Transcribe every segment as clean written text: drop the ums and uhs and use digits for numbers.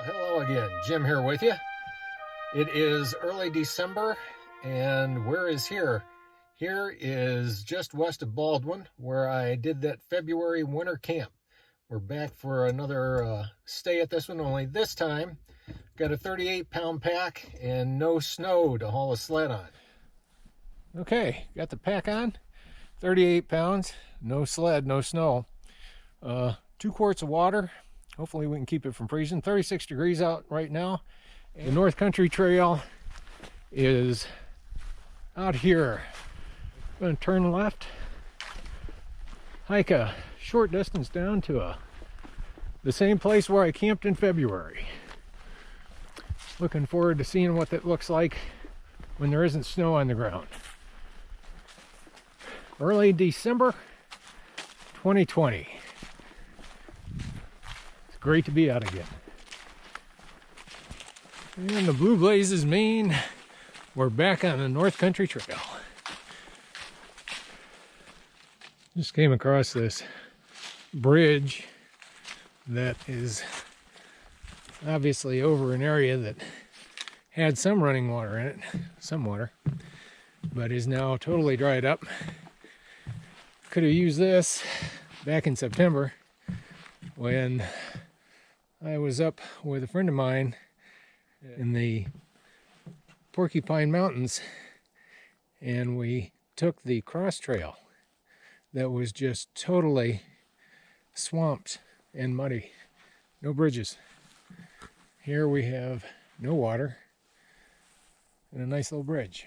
Hello again, Jim here with you. It is early December, and where is here? Here is just west of Baldwin, where I did that February winter camp. We're back for another stay at this one, only this time got a 38-pound pack and no snow to haul a sled on. Okay, got the pack on, 38 pounds, no sled, no snow. 2 quarts of water. Hopefully we can keep it from freezing. 36 degrees out right now. The North Country Trail is out here. I'm going to turn left, hike a short distance down to the same place where I camped in February. Looking forward to seeing what that looks like when there isn't snow on the ground. Early December 2020. Great to be out again. And the Blue Blazes, Maine. We're back on the North Country Trail. Just came across this bridge that is obviously over an area that had some running water in it, some water, but is now totally dried up. Could have used this back in September when I was up with a friend of mine in the Porcupine Mountains, and we took the cross trail that was just totally swamped and muddy. No bridges. Here we have no water and a nice little bridge.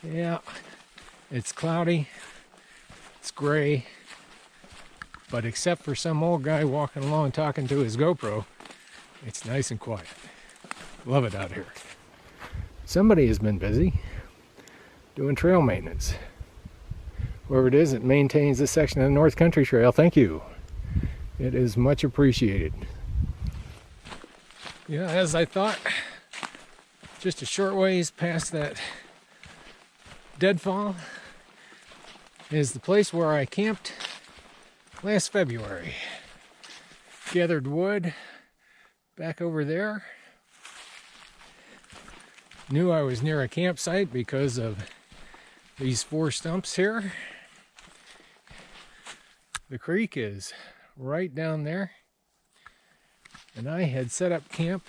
Yeah, it's cloudy, it's gray. But except for some old guy walking along talking to his GoPro, it's nice and quiet. Love it out here. Somebody has been busy doing trail maintenance. Whoever it is that maintains this section of the North Country Trail, thank you. It is much appreciated. Yeah, as I thought, just a short ways past that deadfall is the place where I camped last February. Gathered wood back over there. Knew I was near a campsite because of these 4 stumps here. The creek is right down there, and I had set up camp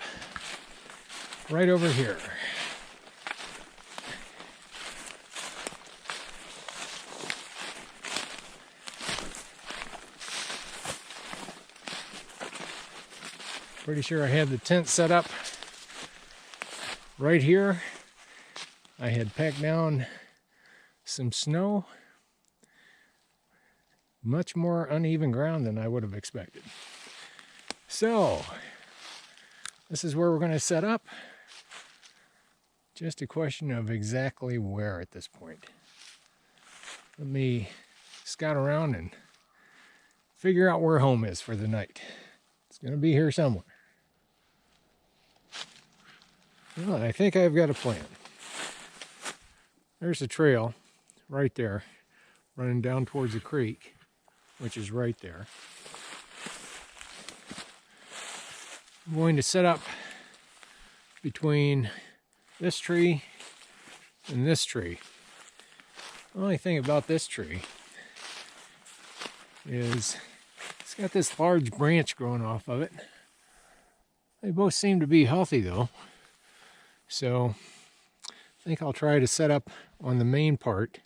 right over here. Pretty sure I had the tent set up right here. I had packed down some snow. Much more uneven ground than I would have expected. So, this is where we're going to set up. Just a question of exactly where at this point. Let me scout around and figure out where home is for the night. It's going to be here somewhere. Well, I think I've got a plan. There's a trail right there running down towards the creek, which is right there. I'm going to set up between this tree and this tree. The only thing about this tree is it's got this large branch growing off of it. They both seem to be healthy though. So I think I'll try to set up on the main part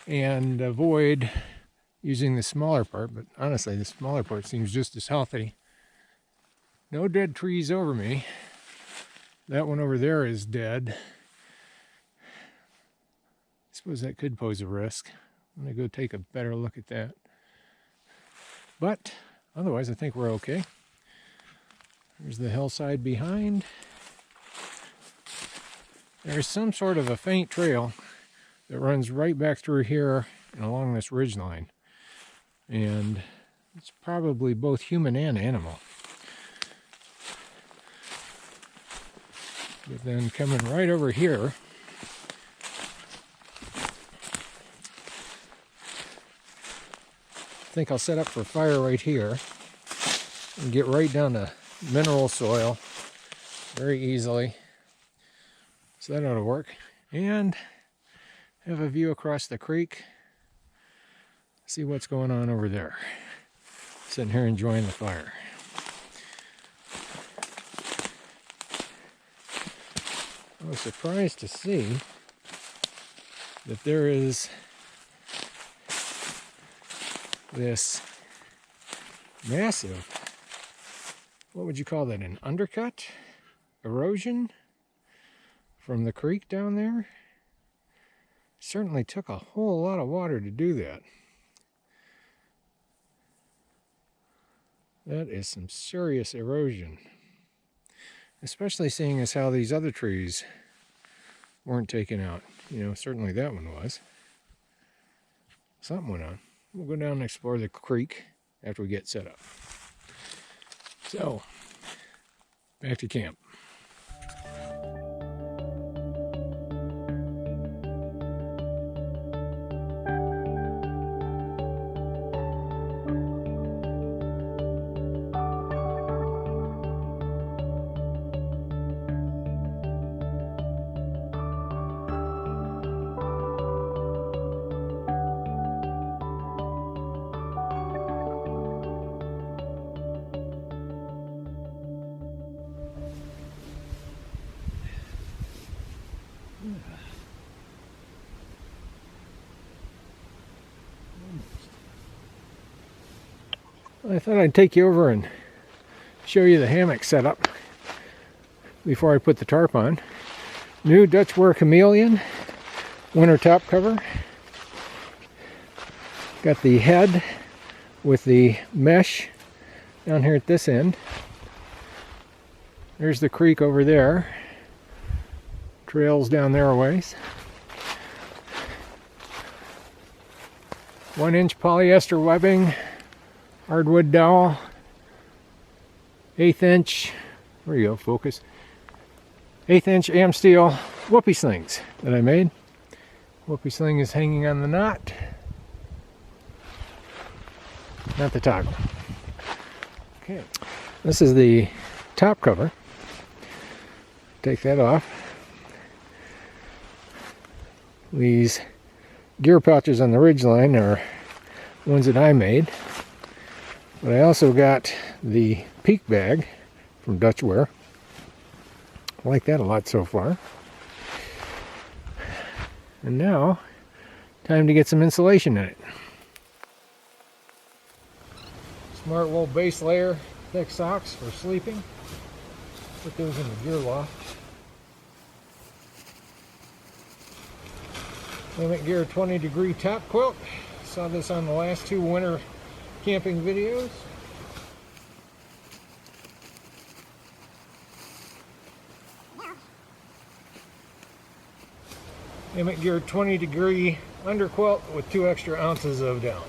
and avoid using the smaller part, but honestly the smaller part seems just as healthy. No dead trees over me. That one over there is dead. I suppose that could pose a risk. I'm going to go take a better look at that. But otherwise I think we're okay. There's the hillside behind. There's some sort of a faint trail that runs right back through here and along this ridge line. And it's probably both human and animal. But then coming right over here, think I'll set up for fire right here and get right down to mineral soil very easily. So that ought to work. And have a view across the creek. See what's going on over there. Sitting here enjoying the fire. I was surprised to see that there is this massive, what would you call that, an undercut? Erosion from the creek down there? Certainly took a whole lot of water to do that. That is some serious erosion. Especially seeing as how these other trees weren't taken out. You know, certainly that one was. Something went on. We'll go down and explore the creek after we get set up. So, back to camp. I thought I'd take you over and show you the hammock setup before I put the tarp on. New Dutchware Chameleon winter top cover. Got the head with the mesh down here at this end. There's the creek over there. Trails down there a ways. 1-inch polyester webbing. Hardwood dowel, 1/8 inch, there you go, focus, 1/8 inch am steel whoopee slings that I made. Whoopee sling is hanging on the knot, not the toggle. Okay, this is the top cover. Take that off. These gear pouches on the ridgeline are ones that I made. But I also got the peak bag from Dutchware. I like that a lot so far. And now, time to get some insulation in it. Smart wool base layer, thick socks for sleeping. Put those in the gear loft. Hammock Gear 20-degree top quilt. Saw this on the last 2 winter camping videos. Hammock Gear 20-degree underquilt with 2 extra ounces of down.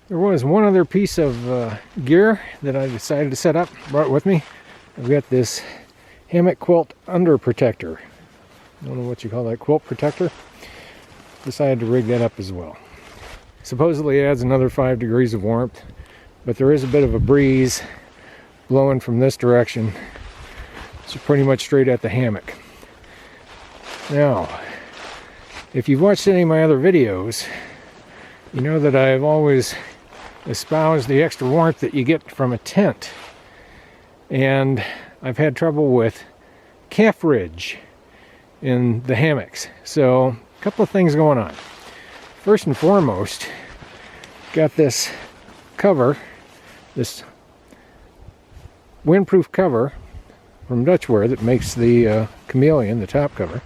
There was one other piece of gear that I decided to set up, brought with me. I've got this hammock quilt under protector. I don't know what you call that, quilt protector. Decided to rig that up as well. Supposedly it adds another 5 degrees of warmth, but there is a bit of a breeze blowing from this direction. So pretty much straight at the hammock. Now, if you've watched any of my other videos, you know that I've always espoused the extra warmth that you get from a tent. And I've had trouble with calf ridge in the hammocks. So, a couple of things going on. First and foremost, got this cover, this windproof cover from Dutchware that makes the Chameleon, the top cover.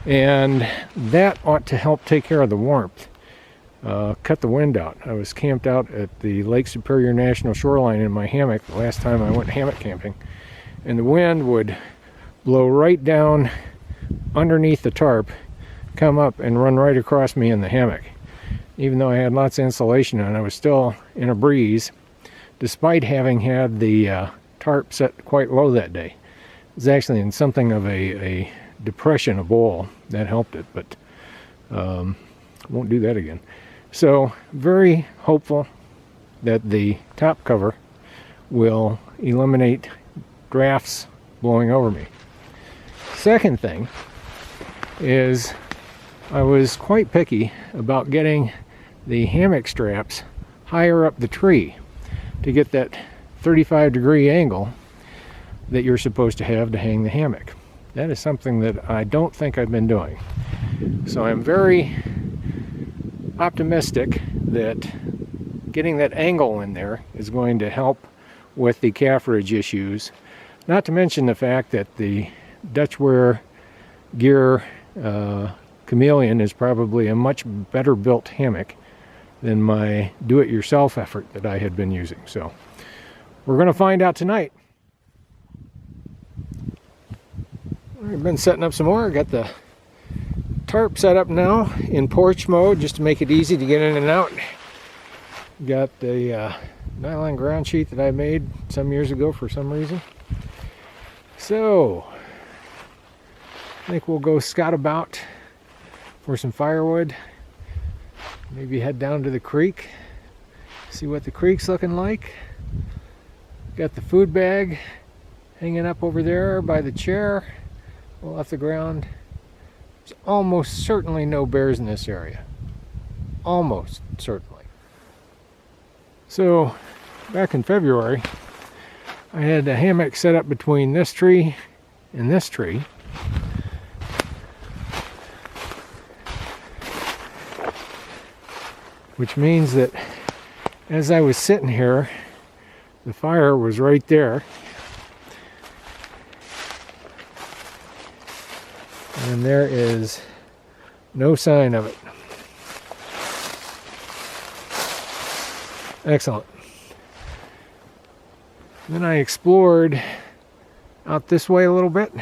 And that ought to help take care of the warmth. Cut the wind out. I was camped out at the Lake Superior National Shoreline in my hammock the last time I went hammock camping, and the wind would blow right down underneath the tarp, come up and run right across me in the hammock. even though I had lots of insulation on, I was still in a breeze, despite having had the tarp set quite low that day. It was actually in something of a depression, a bowl, that helped it, but won't do that again. So very hopeful that the top cover will eliminate drafts blowing over me. Second thing is I was quite picky about getting the hammock straps higher up the tree to get that 35-degree angle that you're supposed to have to hang the hammock. That is something that I don't think I've been doing. So I'm very optimistic that getting that angle in there is going to help with the calf ridge issues. Not to mention the fact that the Dutchware Gear Chameleon is probably a much better built hammock than my do-it-yourself effort that I had been using. So we're going to find out tonight. I've been setting up some more. I got the tarp set up now in porch mode just to make it easy to get in and out. Got the nylon ground sheet that I made some years ago for some reason. So I think we'll go scout about for some firewood. Maybe head down to the creek, see what the creek's looking like. Got the food bag hanging up over there by the chair, well off the ground. There's almost certainly no bears in this area. Almost certainly. So back in February, I had a hammock set up between this tree and this tree. Which means that as I was sitting here, the fire was right there. And there is no sign of it. Excellent. Then I explored out this way a little bit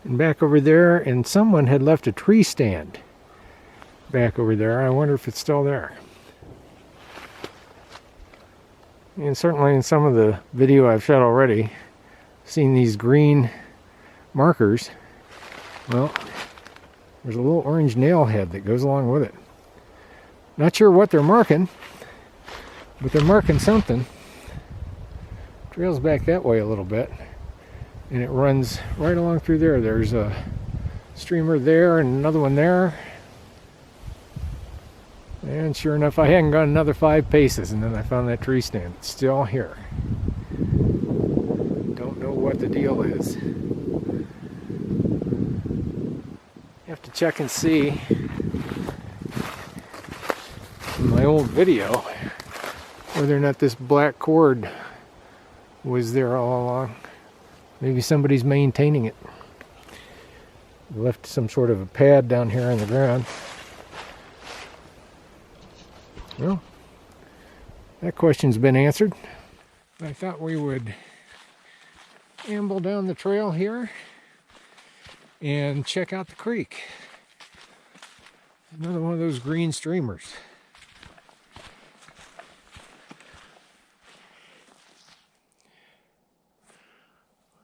and back over there, and someone had left a tree stand back over there. I wonder if it's still there. And certainly in some of the video I've shot already, seen these green markers. Well, there's a little orange nail head that goes along with it. Not sure what they're marking, but they're marking something. Trails back that way a little bit, and it runs right along through there. There's a streamer there and another one there. And sure enough, I hadn't gone another 5 paces, and then I found that tree stand. It's still here. Don't know what the deal is. Have to check and see in my old video whether or not this black cord was there all along. Maybe somebody's maintaining it. Left some sort of a pad down here on the ground. Well, that question's been answered. I thought we would amble down the trail here and check out the creek. Another one of those green streamers.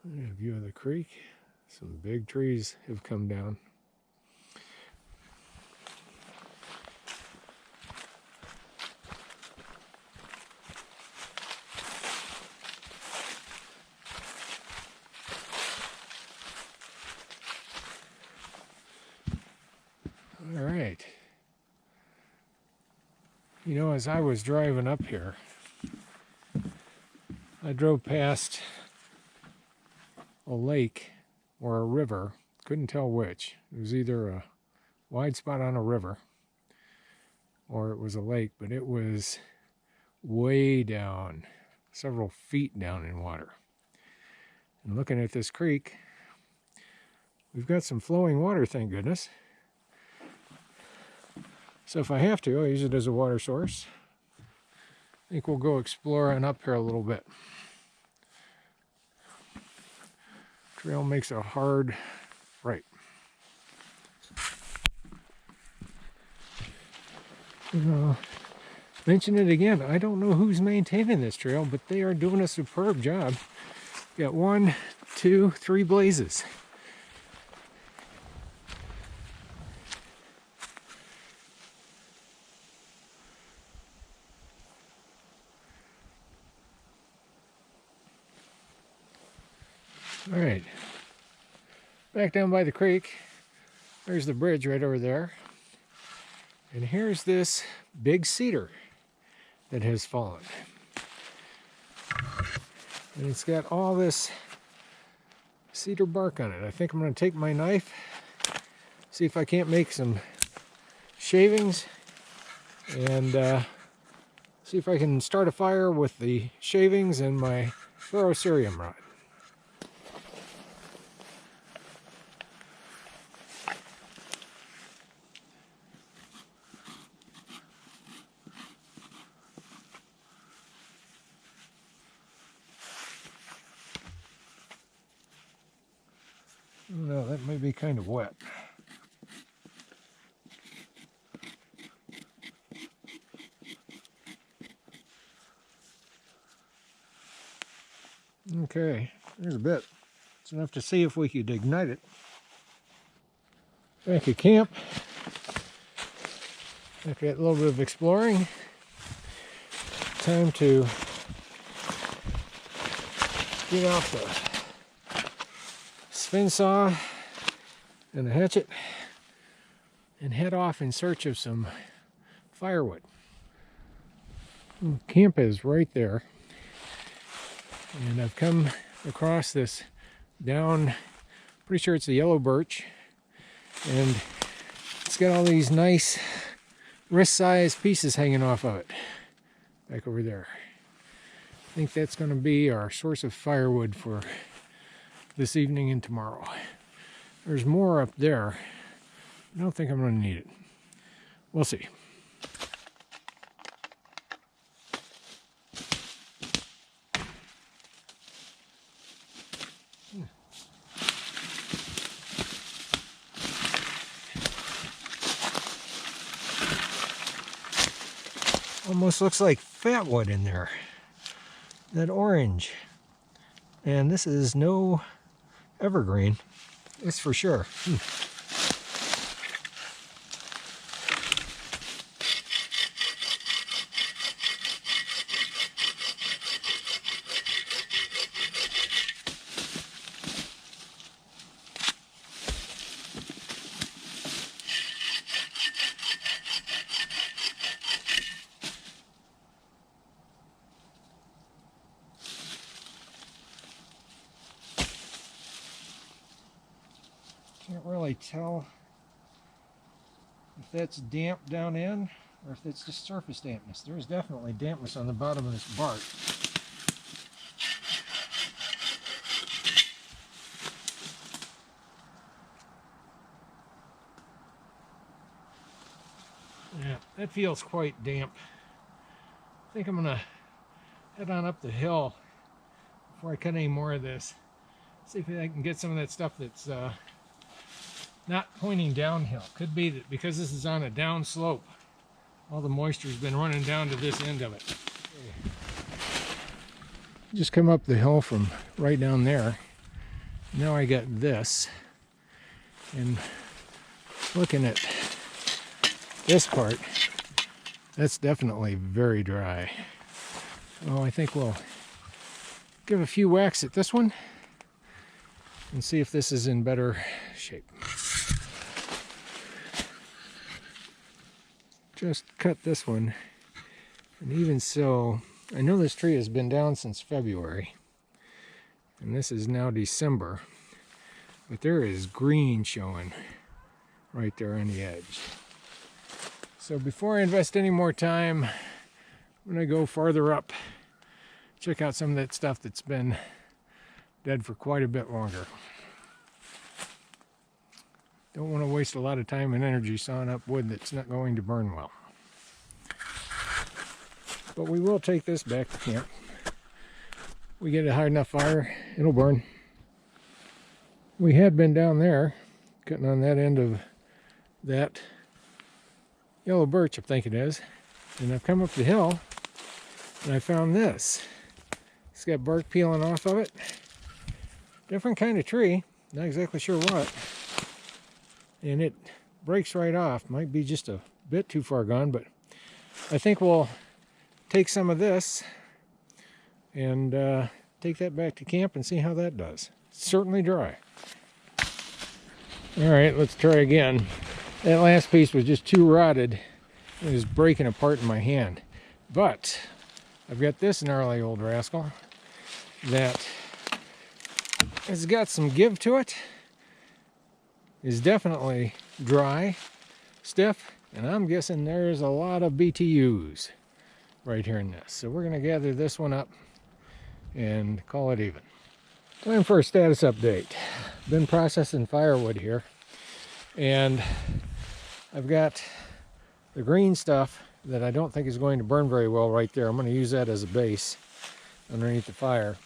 A view of the creek. Some big trees have come down. All right. You know, as I was driving up here, I drove past a lake or a river. Couldn't tell which. It was either a wide spot on a river or it was a lake, but it was way down, several feet down in water. And looking at this creek, we've got some flowing water, thank goodness. So if I have to, I'll use it as a water source. I think we'll go explore on up here a little bit. Trail makes a hard right. Mention it again. I don't know who's maintaining this trail, but they are doing a superb job. Got 1, 2, 3 blazes. All right, back down by the creek, there's the bridge right over there. And here's this big cedar that has fallen. And it's got all this cedar bark on it. I think I'm going to take my knife, see if I can't make some shavings, and see if I can start a fire with the shavings and my ferrocerium rod. No, that may be kind of wet. Okay, there's a bit. It's enough to see if we could ignite it. Back at camp. After that little bit of exploring, time to get out the spin saw and a hatchet and head off in search of some firewood. Camp is right there, and I've come across this down, pretty sure it's the yellow birch, and it's got all these nice wrist-sized pieces hanging off of it back over there. I think that's going to be our source of firewood for this evening and tomorrow. There's more up there. I don't think I'm going to need it. We'll see. Almost looks like fat wood in there. That orange. And this is no evergreen. That's for sure. Can't really tell if that's damp down in or if it's just surface dampness. There's definitely dampness on the bottom of this bark. Yeah, that feels quite damp. I think I'm gonna head on up the hill before I cut any more of this. See if I can get some of that stuff that's not pointing downhill. Could be that because this is on a down slope, all the moisture's been running down to this end of it. Just come up the hill from right down there. Now I got this, and looking at this part, that's definitely very dry. So I think we'll give a few whacks at this one and see if this is in better shape. Just cut this one, and even so, I know this tree has been down since February, and this is now December, but there is green showing right there on the edge. So before I invest any more time, I'm gonna go farther up, check out some of that stuff that's been dead for quite a bit longer. Don't want to waste a lot of time and energy sawing up wood that's not going to burn well. But we will take this back to camp. We get a high enough fire, it'll burn. We had been down there, cutting on that end of that yellow birch, I think it is. And I've come up the hill and I found this. It's got bark peeling off of it. Different kind of tree, not exactly sure what. And it breaks right off. Might be just a bit too far gone, but I think we'll take some of this and take that back to camp and see how that does. It's certainly dry. All right, let's try again. That last piece was just too rotted. It was breaking apart in my hand. But I've got this gnarly old rascal that has got some give to it. Is definitely dry, stiff, and I'm guessing there's a lot of BTUs right here in this. So we're going to gather this one up and call it even. Time for a status update. Been processing firewood here, and I've got the green stuff that I don't think is going to burn very well right there. I'm going to use that as a base underneath the fire.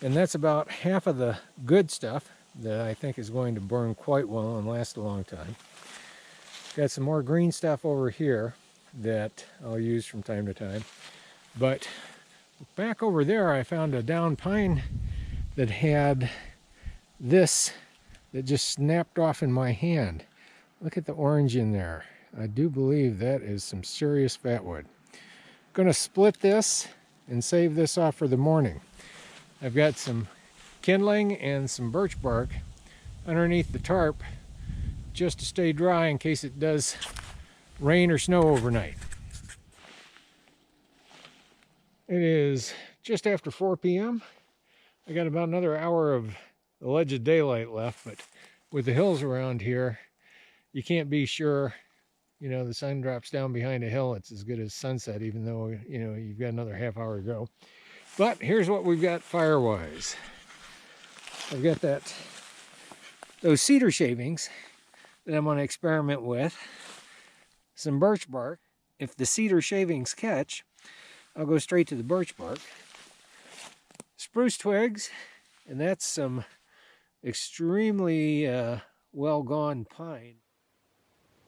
And that's about half of the good stuff that I think is going to burn quite well and last a long time. Got some more green stuff over here that I'll use from time to time. But back over there I found a down pine that had this that just snapped off in my hand. Look at the orange in there. I do believe that is some serious fatwood. Gonna split this and save this off for the morning. I've got some kindling and some birch bark underneath the tarp just to stay dry in case it does rain or snow overnight. It is just after 4 p.m. I got about another hour of alleged daylight left, but with the hills around here, you can't be sure. You know, the sun drops down behind a hill, it's as good as sunset, even though, you know, you've got another half hour to go. But here's what we've got fire-wise. I've got those cedar shavings that I'm going to experiment with. Some birch bark. If the cedar shavings catch, I'll go straight to the birch bark. Spruce twigs, and that's some extremely well gone pine.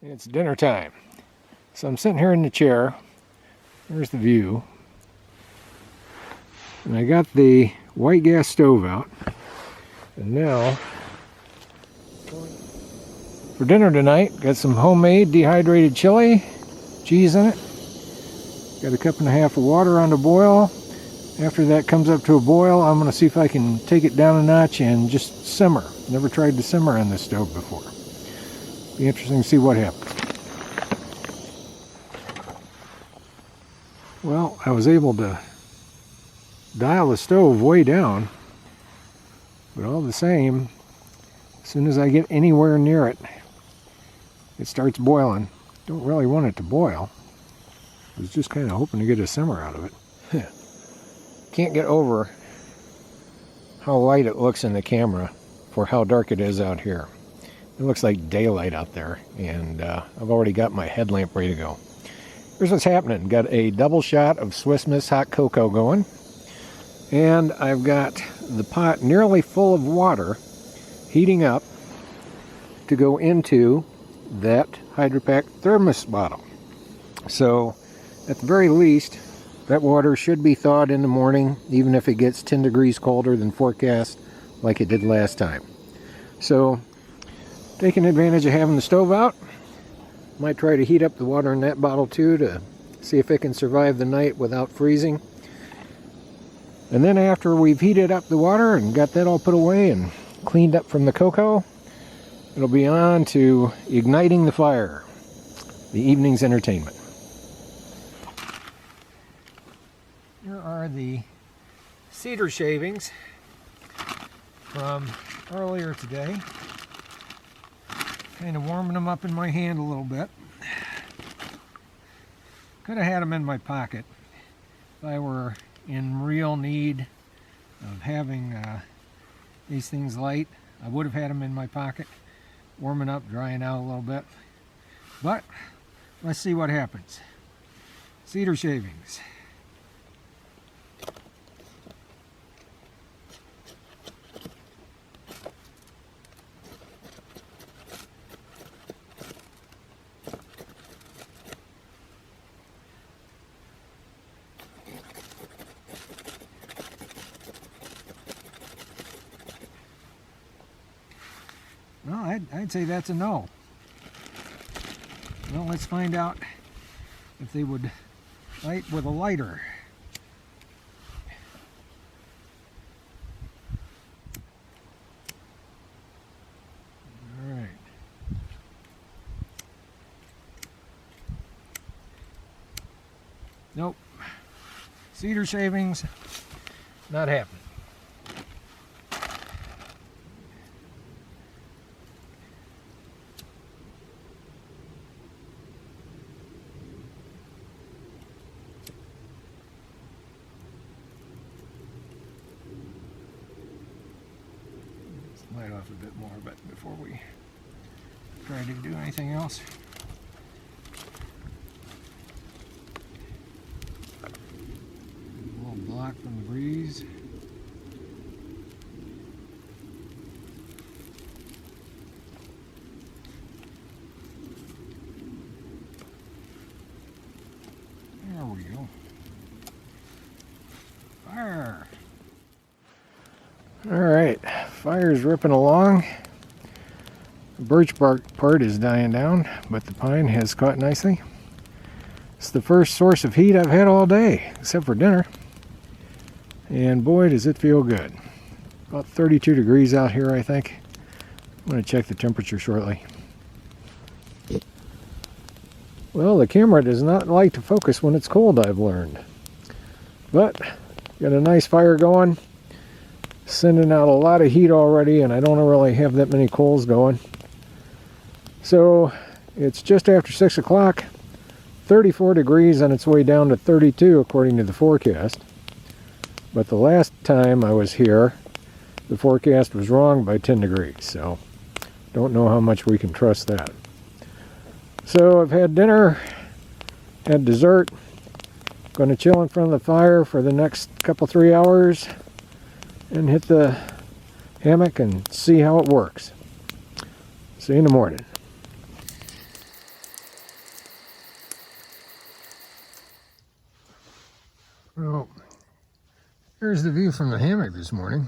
It's dinner time. So I'm sitting here in the chair. There's the view. And I got the white gas stove out. And now, for dinner tonight, got some homemade dehydrated chili, cheese in it. Got a cup and a half of water on the boil. After that comes up to a boil, I'm going to see if I can take it down a notch and just simmer. Never tried to simmer on this stove before. Be interesting to see what happens. Well, I was able to dial the stove way down, but all the same, as soon as I get anywhere near it, it starts boiling. Don't really want it to boil. I was just kind of hoping to get a simmer out of it. Can't get over how light it looks in the camera for how dark it is out here. It looks like daylight out there, and I've already got my headlamp ready to go. Here's what's happening. Got a double shot of Swiss Miss hot cocoa going, and I've got the pot nearly full of water heating up to go into that Hydro Pack thermos bottle. So at the very least, that water should be thawed in the morning, even if it gets 10 degrees colder than forecast like it did last time. So taking advantage of having the stove out, might try to heat up the water in that bottle too to see if it can survive the night without freezing. And then after we've heated up the water and got that all put away and cleaned up from the cocoa, it'll be on to igniting the fire, the evening's entertainment. Here are the cedar shavings from earlier today. Kind of warming them up in my hand a little bit. Could have had them in my pocket if I were in real need of having these things light. I would have had them in my pocket, warming up, drying out a little bit. But let's see what happens. Cedar shavings. Well, I'd say that's a no. Well, let's find out if they would light with a lighter. All right. Nope. Cedar shavings, not happening. Light off a bit more, but before we try to do anything else. A little block from the breeze. There we go. Fire! All right, fire's ripping along. The birch bark part is dying down, but the pine has caught nicely. It's the first source of heat I've had all day, except for dinner. And boy, does it feel good. About 32 degrees out here, I think. I'm going to check the temperature shortly. Well, the camera does not like to focus when it's cold, I've learned. But, got a nice fire going. Sending out a lot of heat already, and I don't really have that many coals going. So it's just after 6 o'clock, 34 degrees on its way down to 32 according to the forecast. But the last time I was here, the forecast was wrong by 10 degrees, so don't know how much we can trust that. So I've had dinner, had dessert, going to chill in front of the fire for the next couple 3 hours and hit the hammock and see how it works. See you in the morning. Well, here's the view from the hammock this morning.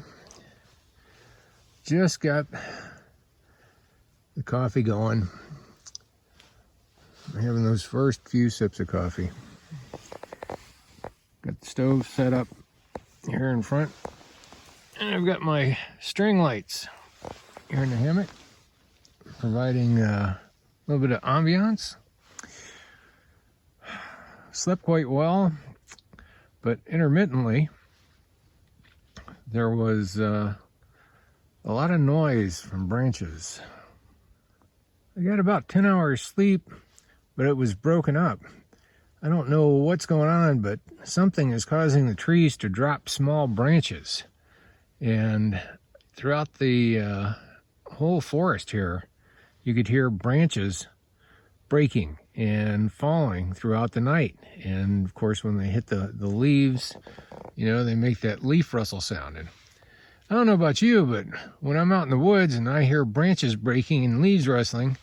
Just got the coffee going. I'm having those first few sips of coffee. Got the stove set up here in front. And I've got my string lights here in the hammock, providing a little bit of ambiance. Slept quite well, but intermittently there was a lot of noise from branches. I got about 10 hours sleep, but it was broken up. I don't know what's going on, but something is causing the trees to drop small branches. And throughout the whole forest here, you could hear branches breaking and falling throughout the night. And of course, when they hit the leaves, you know, they make that leaf rustle sound. And I don't know about you, but when I'm out in the woods and I hear branches breaking and leaves rustling,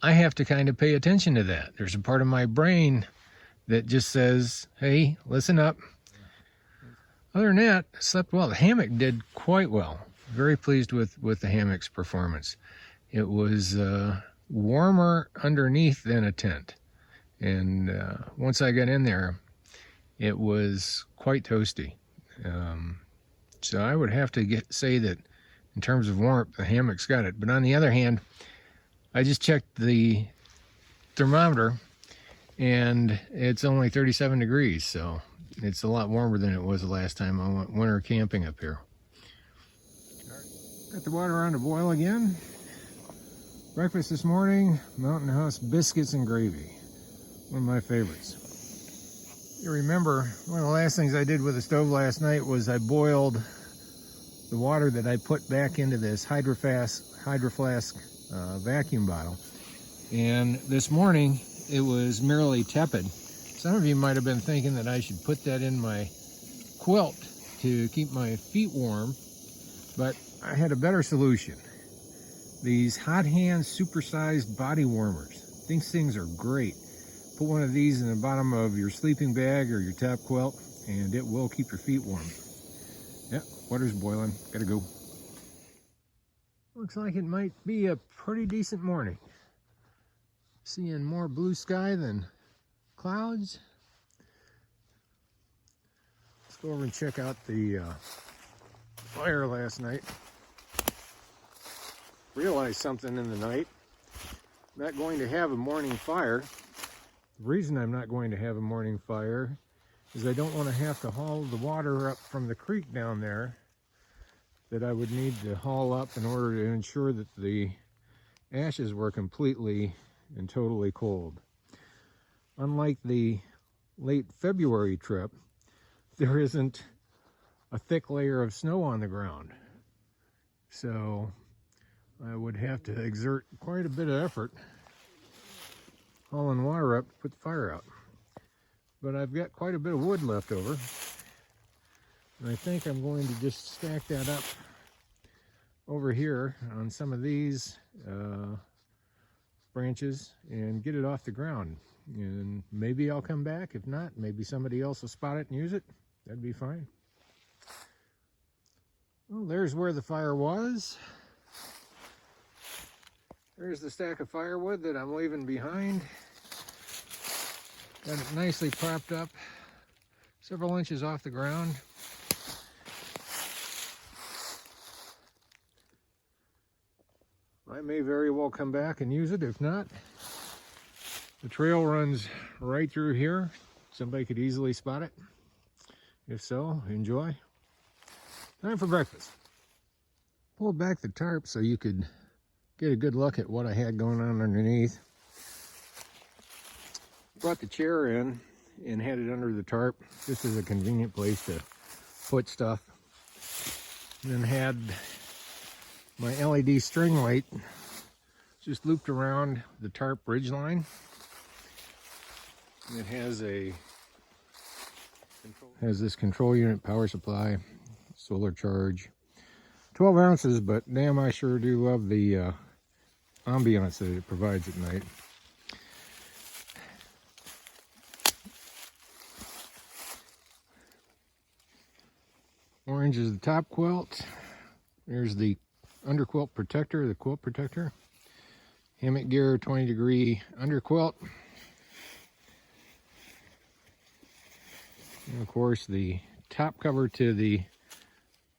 I have to kind of pay attention to that. There's a part of my brain that just says, hey, listen up. Other than that, I slept well. The hammock did quite well. Very pleased with the hammock's performance. It was warmer underneath than a tent. And once I got in there, it was quite toasty. So I would have to say that in terms of warmth, the hammock's got it. But on the other hand, I just checked the thermometer and it's only 37 degrees. So it's a lot warmer than it was the last time I went winter camping up here. Got the water on to boil again. Breakfast this morning, Mountain House biscuits and gravy. One of my favorites. You remember, one of the last things I did with the stove last night was I boiled the water that I put back into this Hydro Flask vacuum bottle. And this morning, it was merely tepid. Some of you might have been thinking that I should put that in my quilt to keep my feet warm, but I had a better solution. These Hot Hands supersized body warmers. These things are great. Put one of these in the bottom of your sleeping bag or your top quilt, and it will keep your feet warm. Yep, water's boiling. Gotta go. Looks like it might be a pretty decent morning. Seeing more blue sky than clouds. Let's go over and check out the fire last night. Realized something in the night. Not going to have a morning fire. The reason I'm not going to have a morning fire is I don't want to have to haul the water up from the creek down there that I would need to haul up in order to ensure that the ashes were completely and totally cold. Unlike the late February trip, there isn't a thick layer of snow on the ground. So I would have to exert quite a bit of effort hauling water up to put the fire out. But I've got quite a bit of wood left over. And I think I'm going to just stack that up over here on some of these branches and get it off the ground. And maybe I'll come back. If not, maybe somebody else will spot it and use it. That'd be fine. Well, there's where the fire was. There's the stack of firewood that I'm leaving behind. Got it nicely propped up, several inches off the ground. I may very well come back and use it. If not, the trail runs right through here. Somebody could easily spot it. If so, enjoy. Time for breakfast. Pulled back the tarp so you could get a good look at what I had going on underneath. Brought the chair in and had it under the tarp. This is a convenient place to put stuff. And then had my LED string light just looped around the tarp ridge line. It has this control unit power supply, solar charge. 12 ounces, but damn, I sure do love the ambiance that it provides at night. Orange is the top quilt. There's the underquilt protector, the quilt protector. Hammock gear 20-degree underquilt. And of course the top cover to the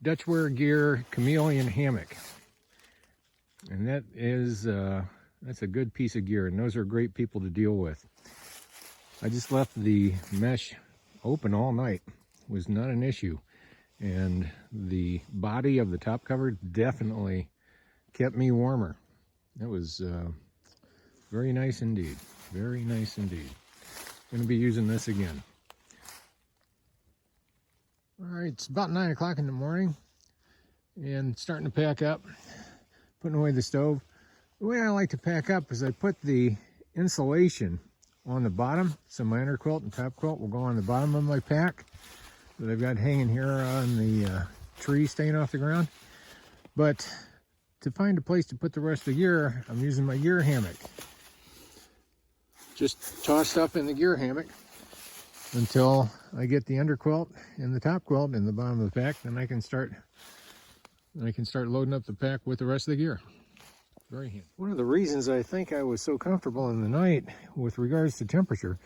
Dutchware Gear Chameleon hammock. And that is that's a good piece of gear, and those are great people to deal with. I just left the mesh open all night. It was not an issue. And the body of the top cover definitely kept me warmer. That was very nice indeed. Very nice indeed. Going to be using this again. All right, it's about 9 o'clock in the morning and starting to pack up, putting away the stove. The way I like to pack up is I put the insulation on the bottom, so my underquilt and top quilt will go on the bottom of my pack that I've got hanging here on the tree staying off the ground. But to find a place to put the rest of the gear, I'm using my gear hammock. Just toss stuff in the gear hammock until I get the underquilt and the top quilt in the bottom of the pack. Then I can start loading up the pack with the rest of the gear. Very handy. One of the reasons I think I was so comfortable in the night with regards to temperature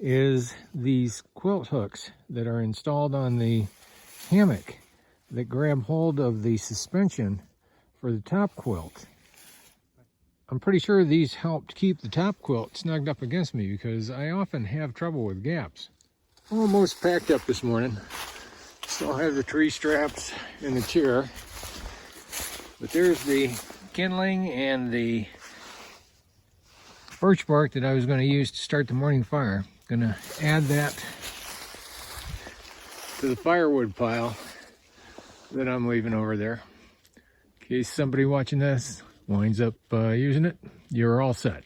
is these quilt hooks that are installed on the hammock that grab hold of the suspension for the top quilt. I'm pretty sure these helped keep the top quilt snugged up against me because I often have trouble with gaps. Almost packed up this morning. Still have the tree straps in the chair. But there's the kindling and the birch bark that I was going to use to start the morning fire. Gonna add that to the firewood pile that I'm leaving over there. In case somebody watching this winds up using it, you're all set.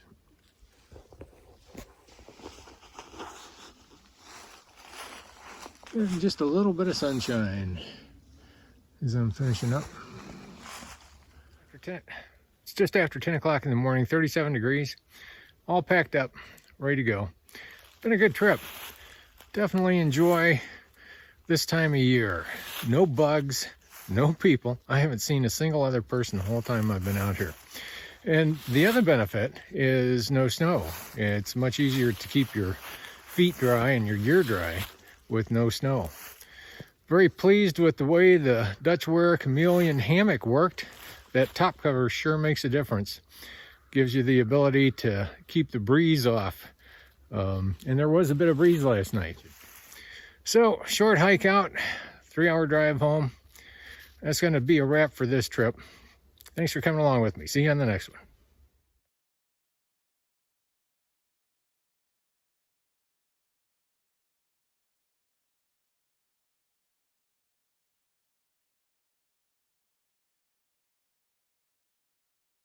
There's just a little bit of sunshine as I'm finishing up. It's just after 10 o'clock in the morning, 37 degrees, all packed up, ready to go. Been a good trip. Definitely enjoy this time of year. No bugs, no people. I haven't seen a single other person the whole time I've been out here. And the other benefit is no snow. It's much easier to keep your feet dry and your gear dry with no snow. Very pleased with the way the Dutchware Chameleon hammock worked. That top cover sure makes a difference. Gives you the ability to keep the breeze off. And there was a bit of breeze last night. So, short hike out, 3-hour drive home. That's going to be a wrap for this trip. Thanks for coming along with me. See you on the next one.